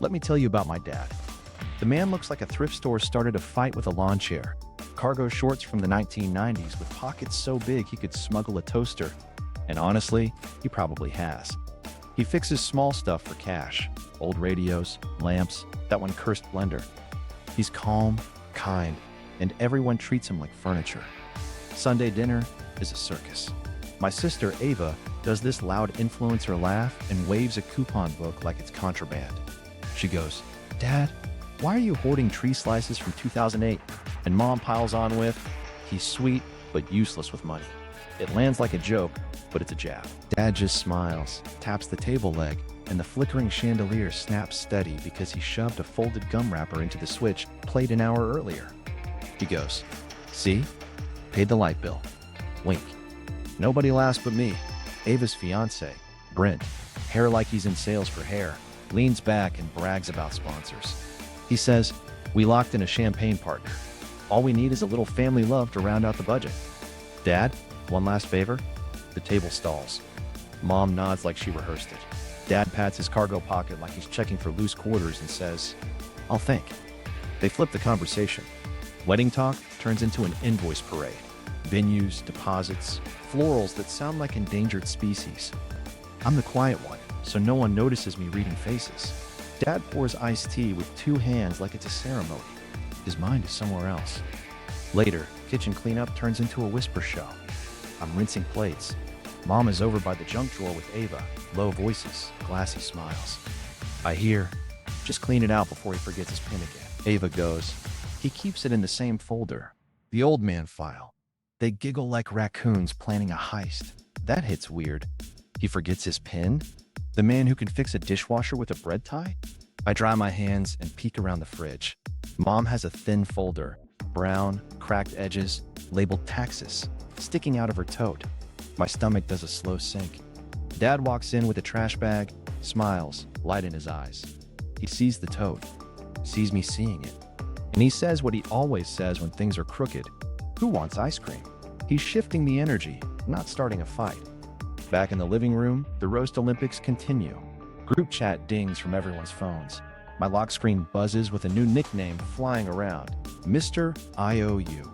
Let me tell you about my dad. The man looks like a thrift store started a fight with a lawn chair. Cargo shorts from the 1990s with pockets so big he could smuggle a toaster. And honestly, he probably has. He fixes small stuff for cash. Old radios, lamps, that one cursed blender. He's calm, kind, and everyone treats him like furniture. Sunday dinner is a circus. My sister, Ava, does this loud influencer laugh and waves a coupon book like it's contraband. She goes, "Dad, why are you hoarding tree slices from 2008? And Mom piles on with, "He's sweet, but useless with money." It lands like a joke, but it's a jab. Dad just smiles, taps the table leg, and the flickering chandelier snaps steady because he shoved a folded gum wrapper into the switch played an hour earlier. He goes, "See? Paid the light bill." Wink. Nobody laughs but me. Ava's fiance, Brent, hair like he's in sales for hair, leans back and brags about sponsors. He says, "We locked in a champagne partner. All we need is a little family love to round out the budget." "Dad, one last favor?" The table stalls. Mom nods like she rehearsed it. Dad pats his cargo pocket like he's checking for loose quarters and says, "I'll think." They flip the conversation. Wedding talk turns into an invoice parade. Venues, deposits, florals that sound like endangered species. I'm the quiet one, so no one notices me reading faces. Dad pours iced tea with two hands like it's a ceremony. His mind is somewhere else. Later, kitchen cleanup turns into a whisper show. I'm rinsing plates. Mom is over by the junk drawer with Ava. Low voices, glassy smiles. I hear, "Just clean it out before he forgets his pin again." Ava goes, "He keeps it in the same folder. The old man file." They giggle like raccoons planning a heist. That hits weird. He forgets his pin? The man who can fix a dishwasher with a bread tie? I dry my hands and peek around the fridge. Mom has a thin folder, brown, cracked edges, labeled taxes, sticking out of her tote. My stomach does a slow sink. Dad walks in with a trash bag, smiles, light in his eyes. He sees the tote, sees me seeing it. And he says what he always says when things are crooked. Who wants ice cream? He's shifting the energy, not starting a fight. Back in the living room, the roast Olympics continue. Group chat dings from everyone's phones. My lock screen buzzes with a new nickname flying around, Mr. IOU.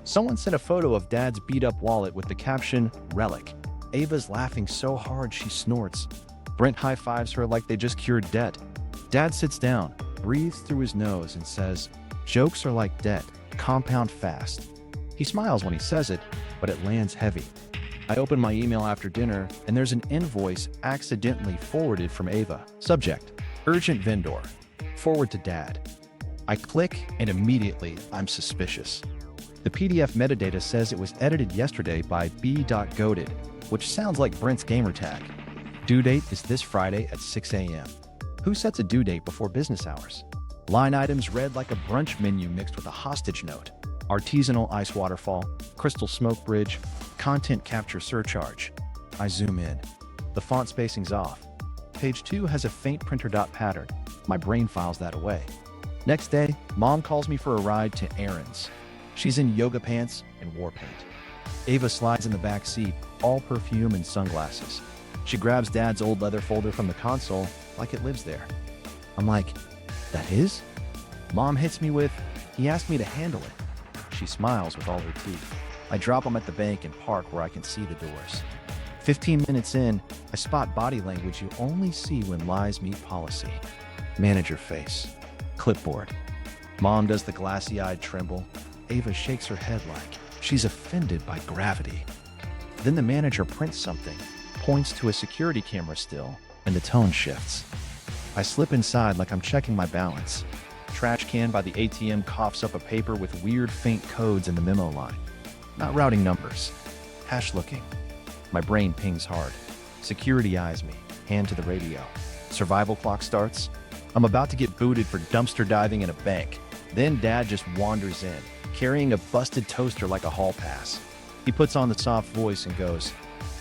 Someone sent a photo of Dad's beat-up wallet with the caption, "Relic." Ava's laughing so hard she snorts. Brent high-fives her like they just cured debt. Dad sits down, breathes through his nose and says, "Jokes are like debt, compound fast." He smiles when he says it, but it lands heavy. I open my email after dinner, and there's an invoice accidentally forwarded from Ava. Subject, urgent vendor. Forward to Dad. I click, and immediately I'm suspicious. The PDF metadata says it was edited yesterday by b.goated, which sounds like Brent's gamertag. Due date is this Friday at 6 a.m. Who sets a due date before business hours? Line items read like a brunch menu mixed with a hostage note. Artisanal ice waterfall, crystal smoke bridge, content capture surcharge. I zoom in. The font spacing's off. Page 2 has a faint printer dot pattern. My brain files that away. Next day, Mom calls me for a ride to errands. She's in yoga pants and war paint. Ava slides in the back seat, all perfume and sunglasses. She grabs Dad's old leather folder from the console like it lives there. I'm like, "That his?" Mom hits me with, "He asked me to handle it." She smiles with all her teeth. I drop him at the bank and park where I can see the doors. 15 minutes in, I spot body language you only see when lies meet policy. Manager face. Clipboard. Mom does the glassy-eyed tremble. Ava shakes her head like she's offended by gravity. Then the manager prints something, points to a security camera still, and the tone shifts. I slip inside like I'm checking my balance. Trash can by the ATM coughs up a paper with weird faint codes in the memo line. Not routing numbers. Hash looking. My brain pings hard. Security eyes me, hand to the radio. Survival clock starts. I'm about to get booted for dumpster diving in a bank. Then Dad just wanders in, carrying a busted toaster like a hall pass. He puts on the soft voice and goes,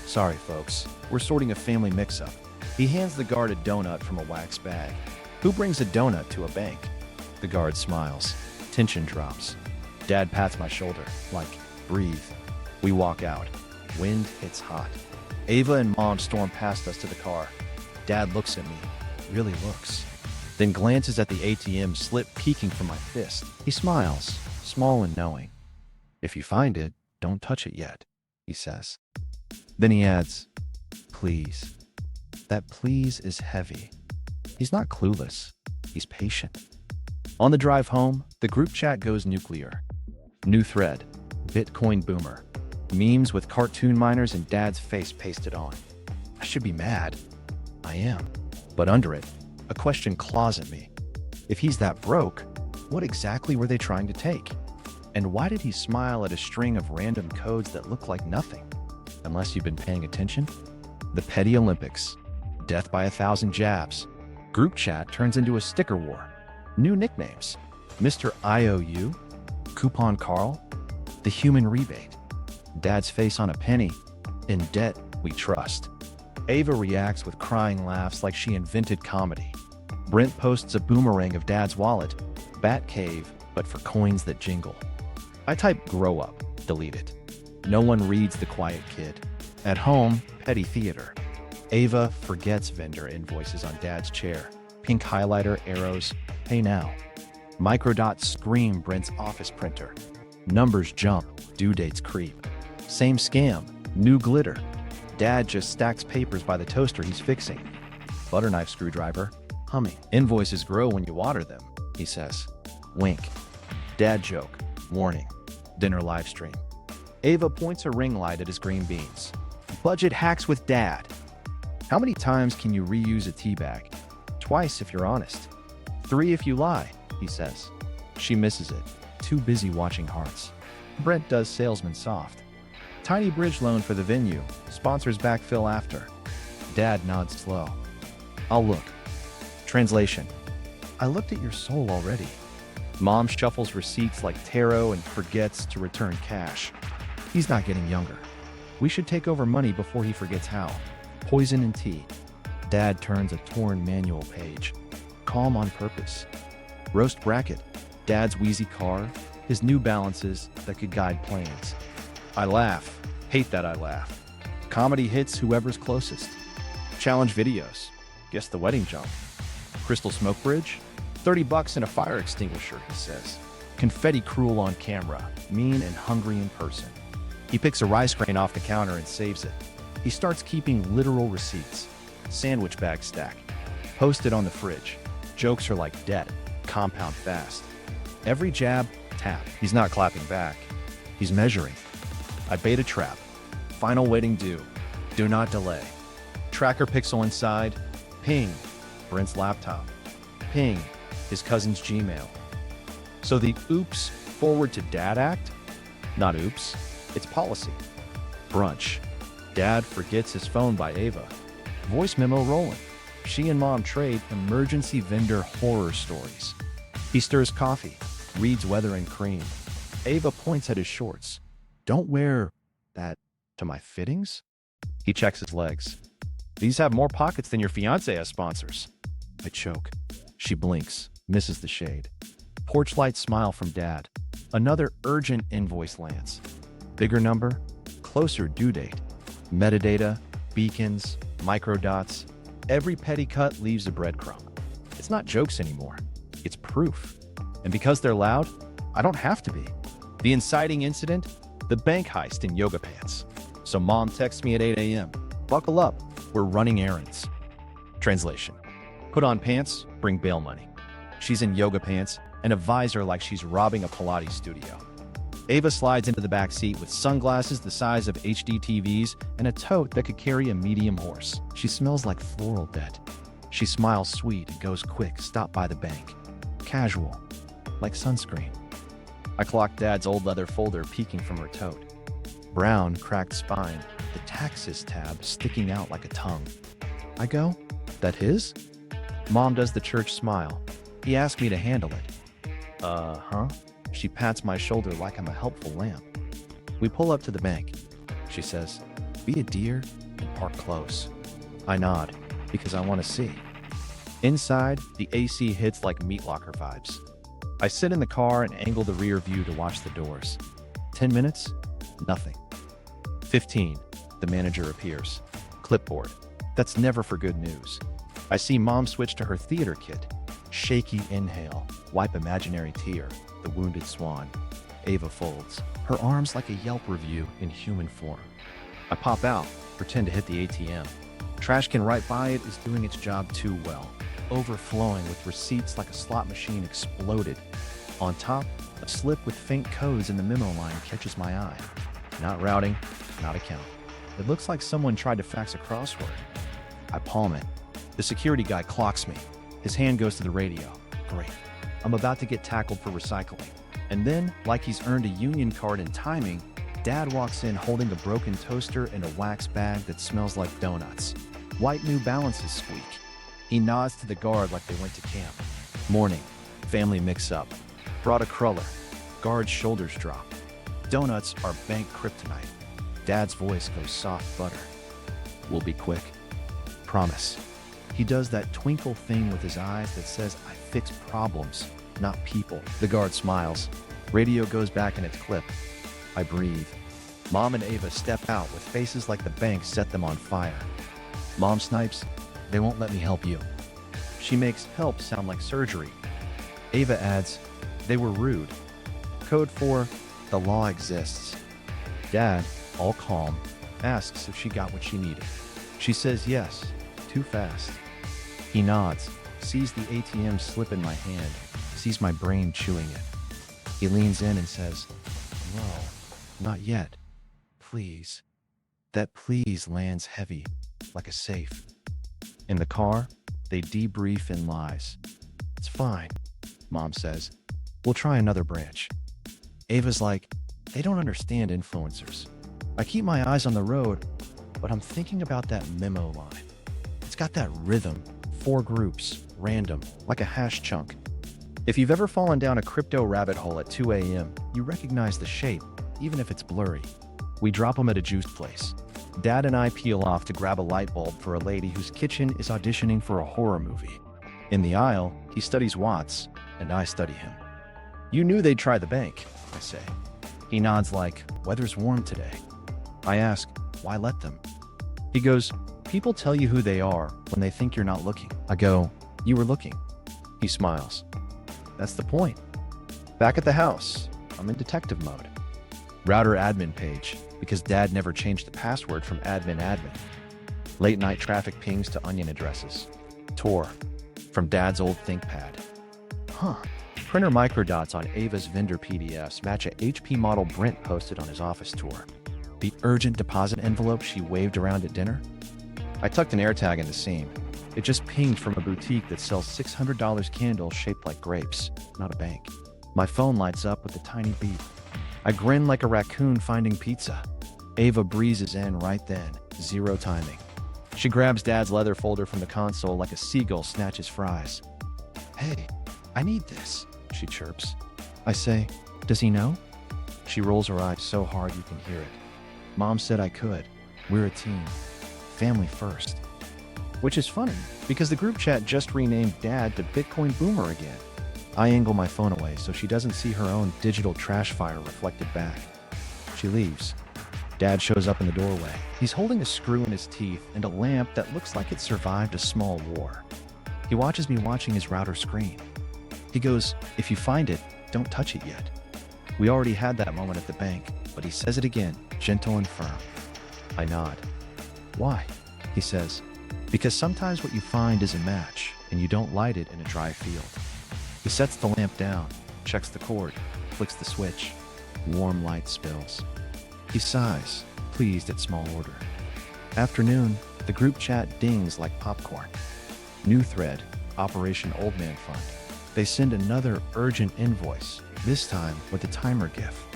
"Sorry folks, we're sorting a family mix-up." He hands the guard a donut from a wax bag. Who brings a donut to a bank? The guard smiles. Tension drops. Dad pats my shoulder, like, "Breathe." We walk out. Wind hits hot. Ava and Mom storm past us to the car. Dad looks at me. Really looks. then glances at the ATM slip peeking from my fist. He smiles, small and knowing. "If you find it, don't touch it yet," he says. Then he adds, "Please." That please is heavy. He's not clueless. He's patient. On the drive home, the group chat goes nuclear. New thread, Bitcoin boomer. Memes with cartoon miners and Dad's face pasted on. I should be mad. I am. But under it, a question claws at me. If he's that broke, what exactly were they trying to take? And why did he smile at a string of random codes that look like nothing? Unless you've been paying attention. The Petty Olympics. Death by 1,000 jabs. Group chat turns into a sticker war. New nicknames. Mr. IOU. Coupon Carl. The Human Rebate. Dad's face on a penny. In debt, we trust. Ava reacts with crying laughs like she invented comedy. Brent posts a boomerang of Dad's wallet. Bat cave, but for coins that jingle. I type grow up, delete it. No one reads the quiet kid. At home, petty theater. Ava forgets vendor invoices on Dad's chair. Pink highlighter, arrows, pay now. Microdots scream Brent's office printer. Numbers jump, due dates creep. Same scam, new glitter. Dad just stacks papers by the toaster he's fixing. Butter knife screwdriver, humming. Invoices grow when you water them, he says. Wink. Dad joke, warning. Dinner live stream. Ava points her ring light at his green beans. Budget hacks with Dad. How many times can you reuse a tea bag? Twice if you're honest. 3 if you lie, he says. She misses it, too busy watching Hearts. Brent does salesman soft. Tiny bridge loan for the venue, sponsors backfill after. Dad nods slow. I'll look. Translation. I looked at your soul already. Mom shuffles receipts like tarot and forgets to return cash. He's not getting younger. We should take over money before he forgets how. Poison and tea. Dad turns a torn manual page. Calm on purpose. Roast bracket. Dad's wheezy car. His New Balances that could guide planes. I laugh. Hate that I laugh. Comedy hits whoever's closest. Challenge videos. Guess the wedding jump. Crystal smoke bridge. $30 and a fire extinguisher, he says. Confetti cruel on camera. Mean and hungry in person. He picks a rice grain off the counter and saves it. He starts keeping literal receipts. Sandwich bag stack. Posted on the fridge. Jokes are like debt. Compound fast. Every jab, tap. He's not clapping back. He's measuring. I bait a trap. Final waiting due. Do not delay. Tracker pixel inside. Ping. Brent's laptop. Ping. His cousin's Gmail. So the oops forward to Dad act? Not oops. It's policy. Brunch. Dad forgets his phone by Ava. Voice memo rolling. She and Mom trade emergency vendor horror stories. He stirs coffee. Reads Weather and Cream. Ava points at his shorts. Don't wear that to my fittings? He checks his legs. These have more pockets than your fiancé has sponsors. I choke. She blinks, misses the shade. Porch light smile from Dad. Another urgent invoice lands. Bigger number, closer due date. Metadata, beacons, microdots. Every petty cut leaves a breadcrumb. It's not jokes anymore. It's proof. And because they're loud, I don't have to be. The inciting incident? The bank heist in yoga pants. So Mom texts me at 8 a.m. Buckle up, we're running errands. Translation. Put on pants, bring bail money. She's in yoga pants and a visor like she's robbing a Pilates studio. Ava slides into the back seat with sunglasses the size of HD TVs and a tote that could carry a medium horse. She smells like floral debt. She smiles sweet and goes quick, stop by the bank. Casual, like sunscreen. I clock Dad's old leather folder peeking from her tote. Brown, cracked spine, the taxes tab sticking out like a tongue. I go, that his? Mom does the church smile. He asked me to handle it. Huh? She pats my shoulder like I'm a helpful lamp. We pull up to the bank. She says, be a dear and park close. I nod, because I want to see. Inside, the AC hits like meat locker vibes. I sit in the car and angle the rear view to watch the doors. 10 minutes? Nothing. 15. The manager appears. Clipboard. That's never for good news. I see Mom switch to her theater kit. Shaky inhale, wipe imaginary tear, the wounded swan. Ava folds, her arms like a Yelp review in human form. I pop out, pretend to hit the ATM. Trash can right by it is doing its job too well, overflowing with receipts like a slot machine exploded. On top, a slip with faint codes in the memo line catches my eye. Not routing, not account. It looks like someone tried to fax a crossword. I palm it. The security guy clocks me. His hand goes to the radio. Great. I'm about to get tackled for recycling. And then, like he's earned a union card in timing, Dad walks in holding a broken toaster and a wax bag that smells like donuts. White New Balances squeak. He nods to the guard like they went to camp. Morning. Family mix-up. Brought a cruller. Guard's shoulders drop. Donuts are bank kryptonite. Dad's voice goes soft butter. We'll be quick. Promise. He does that twinkle thing with his eyes that says, I fix problems, not people. The guard smiles. Radio goes back in its clip. I breathe. Mom and Ava step out with faces like the bank set them on fire. Mom snipes, they won't let me help you. She makes help sound like surgery. Ava adds, they were rude. Code for, the law exists. Dad, all calm, asks if she got what she needed. She says yes, too fast. He nods, sees the ATM slip in my hand, sees my brain chewing it. He leans in and says, no, not yet. Please. That please lands heavy, like a safe. In the car, they debrief in lies. It's fine, Mom says. We'll try another branch. Ava's like, they don't understand influencers. I keep my eyes on the road, but I'm thinking about that memo line. It's got that rhythm, 4 groups, random, like a hash chunk. If you've ever fallen down a crypto rabbit hole at 2 a.m., you recognize the shape, even if it's blurry. We drop them at a juice place. Dad and I peel off to grab a light bulb for a lady whose kitchen is auditioning for a horror movie. In the aisle, he studies Watts, and I study him. You knew they'd try the bank, I say. He nods like, weather's warm today. I ask, why let them? He goes, people tell you who they are when they think you're not looking. I go, you were looking. He smiles. That's the point. Back at the house, I'm in detective mode. Router admin page, because Dad never changed the password from admin. Late night traffic pings to onion addresses. Tor, from Dad's old ThinkPad. Printer microdots on Ava's vendor PDFs match a HP model Brent posted on his office tour. The urgent deposit envelope she waved around at dinner? I tucked an AirTag in the seam. It just pinged from a boutique that sells $600 candles shaped like grapes, not a bank. My phone lights up with a tiny beep. I grin like a raccoon finding pizza. Ava breezes in right then, zero timing. She grabs Dad's leather folder from the console like a seagull snatches fries. Hey, I need this, she chirps. I say, does he know? She rolls her eyes so hard you can hear it. Mom said I could. We're a team. Family first. Which is funny, because the group chat just renamed Dad to Bitcoin Boomer again. I angle my phone away so she doesn't see her own digital trash fire reflected back. She leaves. Dad shows up in the doorway. He's holding a screw in his teeth and a lamp that looks like it survived a small war. He watches me watching his router screen. He goes, if you find it, don't touch it yet. We already had that moment at the bank, but he says it again, gentle and firm. I nod. Why? He says, because sometimes what you find is a match, and you don't light it in a dry field. He sets the lamp down, checks the cord, flicks the switch. Warm light spills. He sighs, pleased at small order. Afternoon, the group chat dings like popcorn. New thread, Operation Old Man Fund. They send another urgent invoice, this time with a timer gif.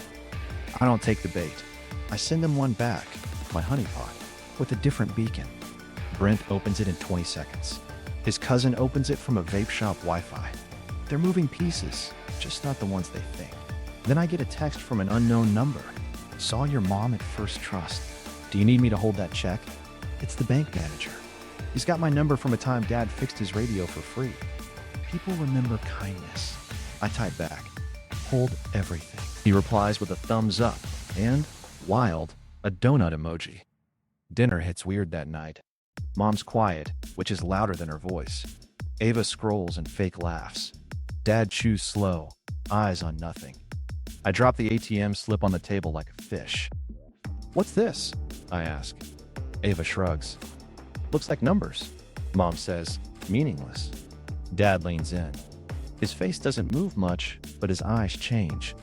I don't take the bait. I send them one back, my honeypot, with a different beacon. Brent opens it in 20 seconds. His cousin opens it from a vape shop Wi-Fi. They're moving pieces, just not the ones they think. Then I get a text from an unknown number. Saw your mom at First Trust. Do you need me to hold that check? It's the bank manager. He's got my number from a time Dad fixed his radio for free. People remember kindness. I type back, hold everything. He replies with a thumbs up and, wild, a donut emoji. Dinner hits weird that night. Mom's quiet, which is louder than her voice. Ava scrolls and fake laughs. Dad chews slow, eyes on nothing. I drop the ATM slip on the table like a fish. "What's this?" I ask. Ava shrugs. "Looks like numbers." Mom says, "Meaningless." Dad leans in. His face doesn't move much, but his eyes change.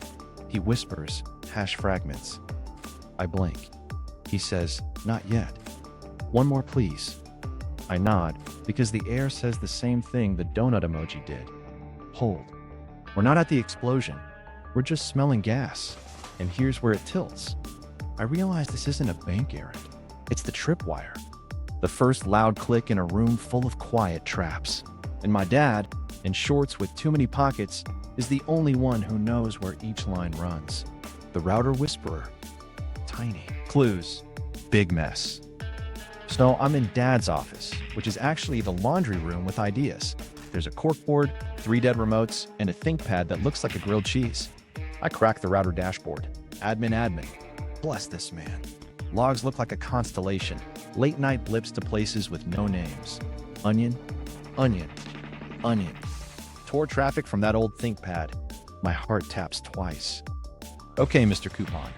He whispers, "Hash fragments." I blink. He says, "Not yet. One more, please." I nod, because the air says the same thing the donut emoji did. Hold. We're not at the explosion. We're just smelling gas. And here's where it tilts. I realize this isn't a bank errand. It's the tripwire. The first loud click in a room full of quiet traps. And my dad, in shorts with too many pockets, is the only one who knows where each line runs. The router whisperer. Tiny. Clues. Big mess. So I'm in Dad's office, which is actually the laundry room with ideas. There's a corkboard, 3 dead remotes, and a ThinkPad that looks like a grilled cheese. I crack the router dashboard. Admin. Bless this man. Logs look like a constellation. Late night blips to places with no names. Onion. Tore traffic from that old ThinkPad. My heart taps twice. "Okay, Mr. Coupon.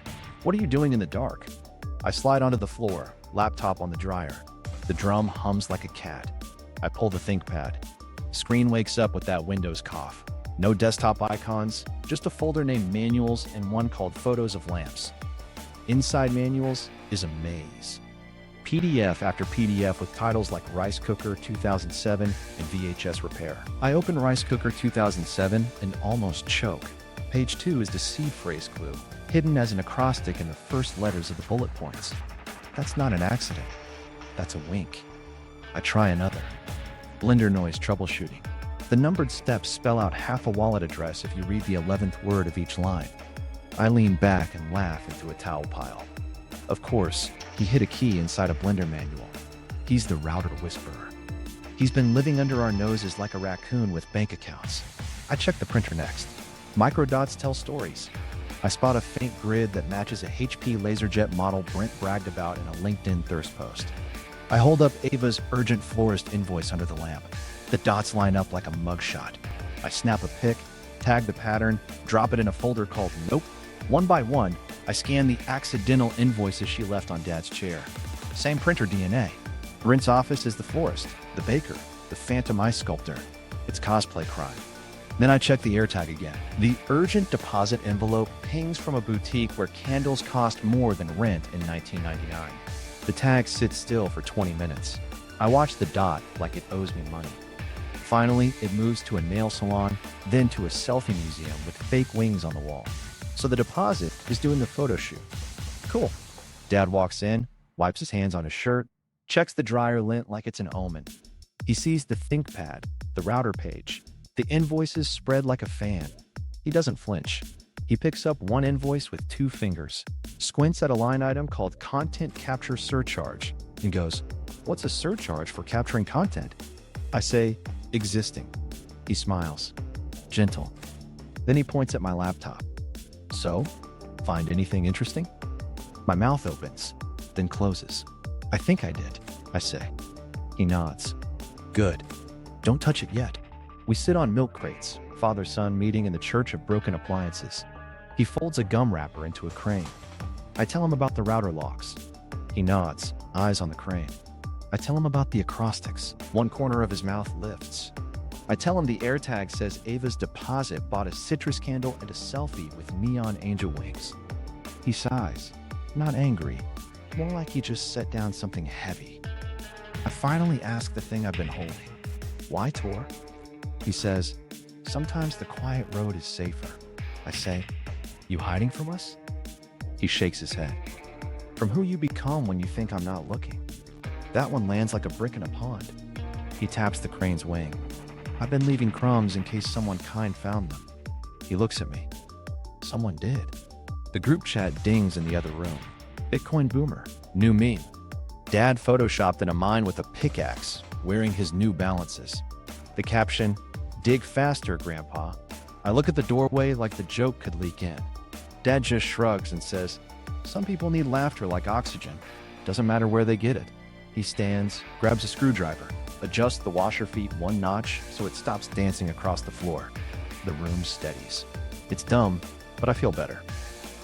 What are you doing in the dark?" I slide onto the floor, laptop on the dryer. The drum hums like a cat. I pull the ThinkPad. Screen wakes up with that Windows cough. No desktop icons, just a folder named Manuals and one called Photos of Lamps. Inside Manuals is a maze. PDF after PDF with titles like Rice Cooker 2007 and VHS Repair. I open Rice Cooker 2007 and almost choke. Page 2 is the seed phrase clue, hidden as an acrostic in the first letters of the bullet points. That's not an accident. That's a wink. I try another. Blender noise troubleshooting. The numbered steps spell out half a wallet address if you read the 11th word of each line. I lean back and laugh into a towel pile. Of course, he hid a key inside a Blender manual. He's the router whisperer. He's been living under our noses like a raccoon with bank accounts. I check the printer next. Microdots tell stories. I spot a faint grid that matches a HP LaserJet model Brent bragged about in a LinkedIn thirst post. I hold up Ava's urgent florist invoice under the lamp. The dots line up like a mugshot. I snap a pic, tag the pattern, drop it in a folder called Nope. One by one, I scan the accidental invoices she left on Dad's chair. Same printer DNA. Brent's office is the florist, the baker, the phantom ice sculptor. It's cosplay crime. Then I check the AirTag again. The urgent deposit envelope pings from a boutique where candles cost more than rent in 1999. The tag sits still for 20 minutes. I watch the dot like it owes me money. Finally, it moves to a nail salon, then to a selfie museum with fake wings on the wall. So the deposit is doing the photo shoot. Cool. Dad walks in, wipes his hands on his shirt, checks the dryer lint like it's an omen. He sees the ThinkPad, the router page, the invoices spread like a fan. He doesn't flinch. He picks up one invoice with 2 fingers, squints at a line item called Content Capture Surcharge, and goes, "What's a surcharge for capturing content?" I say, "Existing." He smiles. Gentle. Then he points at my laptop. "So, find anything interesting?" My mouth opens, then closes. "I think I did," I say. He nods. "Good. Don't touch it yet." We sit on milk crates, father-son meeting in the Church of Broken Appliances. He folds a gum wrapper into a crane. I tell him about the router logs. He nods, eyes on the crane. I tell him about the acrostics. One corner of his mouth lifts. I tell him the AirTag says Ava's deposit bought a citrus candle and a selfie with neon angel wings. He sighs, not angry, more like he just set down something heavy. I finally ask the thing I've been holding. "Why, Tor?" He says, "Sometimes the quiet road is safer." I say, "You hiding from us?" He shakes his head. "From who you become when you think I'm not looking." That one lands like a brick in a pond. He taps the crane's wing. "I've been leaving crumbs in case someone kind found them." He looks at me. Someone did. The group chat dings in the other room. Bitcoin boomer. New meme. Dad photoshopped in a mine with a pickaxe, wearing his New Balances. The caption, "Dig faster, Grandpa." I look at the doorway like the joke could leak in. Dad just shrugs and says, "Some people need laughter like oxygen. Doesn't matter where they get it." He stands, grabs a screwdriver. Adjust the washer feet one notch so it stops dancing across the floor. The room steadies. It's dumb, but I feel better.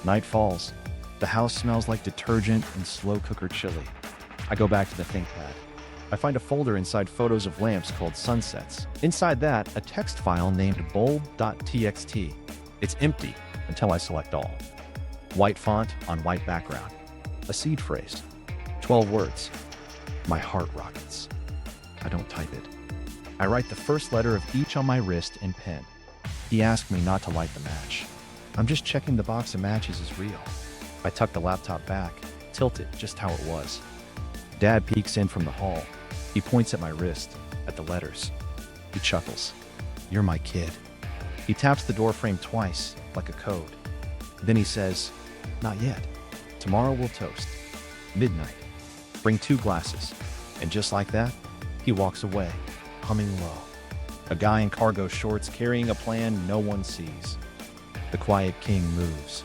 Night falls. The house smells like detergent and slow cooker chili. I go back to the ThinkPad. I find a folder inside photos of lamps called Sunsets. Inside that, a text file named bulb.txt. It's empty until I select all. White font on white background. A seed phrase. 12 words. My heart rockets. I don't type it. I write the first letter of each on my wrist in pen. He asked me not to light the match. I'm just checking the box of matches is real. I tuck the laptop back, tilt it just how it was. Dad peeks in from the hall. He points at my wrist, at the letters. He chuckles. You're my kid. He taps the door frame twice, like a code. Then he says, not yet. Tomorrow we'll toast. Midnight. Bring 2 glasses. And just like that, he walks away, humming low. A guy in cargo shorts carrying a plan no one sees. The quiet king moves.